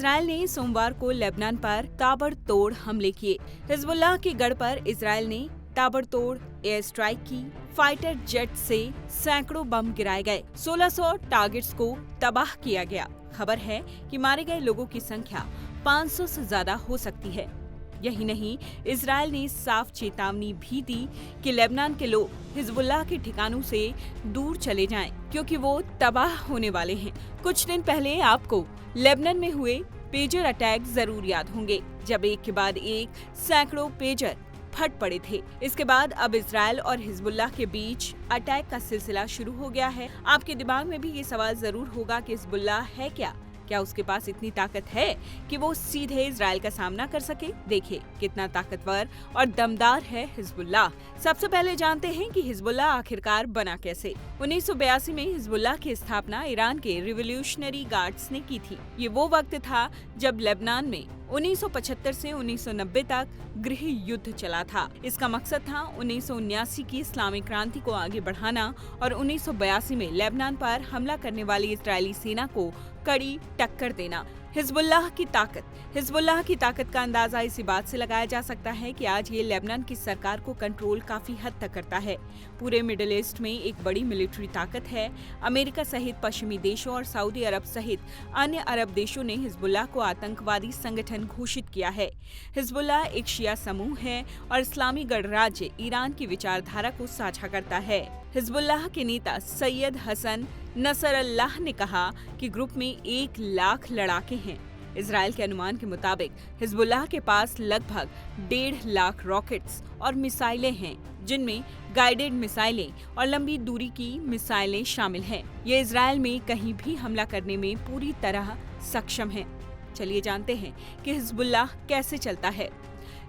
Israel ने सोमवार को लेबनान पर ताबड़तोड़ हमले किए। हिजबुल्लाह के गढ़ पर इजराइल ने ताबड़तोड़ एयर स्ट्राइक की। फाइटर जेट से सैकड़ों बम गिराए गए। 1600 टारगेट्स को तबाह किया गया। खबर है कि मारे गए लोगों की संख्या 500 से ज्यादा हो सकती है। यही नहीं, इजराइल ने साफ चेतावनी भी दी कि लेबनान के लोग हिजबुल्लाह के ठिकानों से दूर चले जाएं, क्योंकि वो तबाह होने वाले हैं। कुछ दिन पहले आपको लेबनान में हुए पेजर अटैक जरूर याद होंगे, जब एक के बाद एक सैकड़ों पेजर फट पड़े थे। इसके बाद अब इजराइल और हिजबुल्लाह के बीच अटैक का सिलसिला शुरू हो गया है। आपके दिमाग में भी ये सवाल जरूर होगा कि हिजबुल्लाह है क्या उसके पास इतनी ताकत है कि वो सीधे इजराइल का सामना कर सके? देखिए कितना ताकतवर और दमदार है हिजबुल्लाह। सबसे पहले जानते हैं कि हिजबुल्लाह आखिरकार बना कैसे। 1982 में हिजबुल्लाह की स्थापना ईरान के रिवोल्यूशनरी गार्ड्स ने की थी। ये वो वक्त था जब लेबनान में 1975 से 1990 तक गृह युद्ध चला था। इसका मकसद था 1979 की इस्लामिक क्रांति को आगे बढ़ाना और 1982 में लेबनान पर हमला करने वाली इजरायली सेना को कड़ी टक्कर देना। हिजबुल्लाह की ताकत का अंदाजा इसी बात से लगाया जा सकता है कि आज ये लेबनान की सरकार को कंट्रोल काफी हद तक करता है। पूरे मिडिल ईस्ट में एक बड़ी मिलिट्री ताकत है। अमेरिका सहित पश्चिमी देशों और सऊदी अरब सहित अन्य अरब देशों ने हिजबुल्लाह को आतंकवादी संगठन घोषित किया है। हिजबुल्लाह एक शिया समूह है और इस्लामी गणराज्य ईरान की विचारधारा को साझा करता है। हिजबुल्लाह के नेता सैयद हसन नसरल्लाह ने कहा कि ग्रुप में 1 लाख लड़ाके हैं। इजराइल के अनुमान के मुताबिक हिजबुल्लाह के पास लगभग 1.5 लाख रॉकेट्स और मिसाइलें हैं, जिनमें गाइडेड मिसाइलें और लंबी दूरी की मिसाइलें शामिल हैं। ये इजराइल में कहीं भी हमला करने में पूरी तरह सक्षम है। चलिए जानते हैं कि हिजबुल्लाह कैसे चलता है।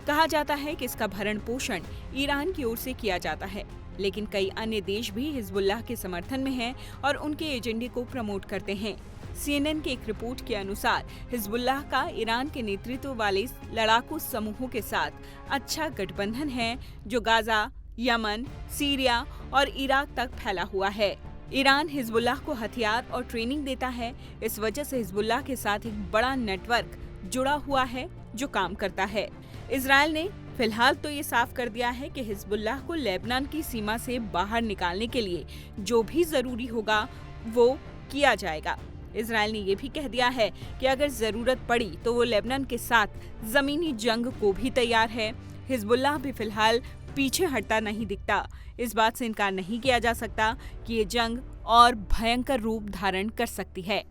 कहा जाता है कि इसका भरण पोषण ईरान की ओर से किया जाता है, लेकिन कई अन्य देश भी हिजबुल्लाह के समर्थन में हैं और उनके एजेंडे को प्रमोट करते हैं। CNN की एक रिपोर्ट के अनुसार हिजबुल्लाह का ईरान के नेतृत्व वाले लड़ाकू समूहों के साथ अच्छा गठबंधन है, जो गाजा, यमन, सीरिया और इराक तक फैला हुआ है। ईरान हिजबुल्लाह को हथियार और ट्रेनिंग देता है। इस वजह से हिजबुल्लाह के साथ एक बड़ा नेटवर्क जुड़ा हुआ है जो काम करता है। इजराइल ने फिलहाल तो ये साफ कर दिया है कि हिजबुल्लाह को लेबनान की सीमा से बाहर निकालने के लिए जो भी जरूरी होगा वो किया जाएगा। इजराइल ने ये भी कह दिया है कि अगर जरूरत पड़ी तो वो लेबनान के साथ जमीनी जंग को भी तैयार है। हिजबुल्लाह भी फिलहाल पीछे हटता नहीं दिखता। इस बात से इनकार नहीं किया जा सकता कि ये जंग और भयंकर रूप धारण कर सकती है।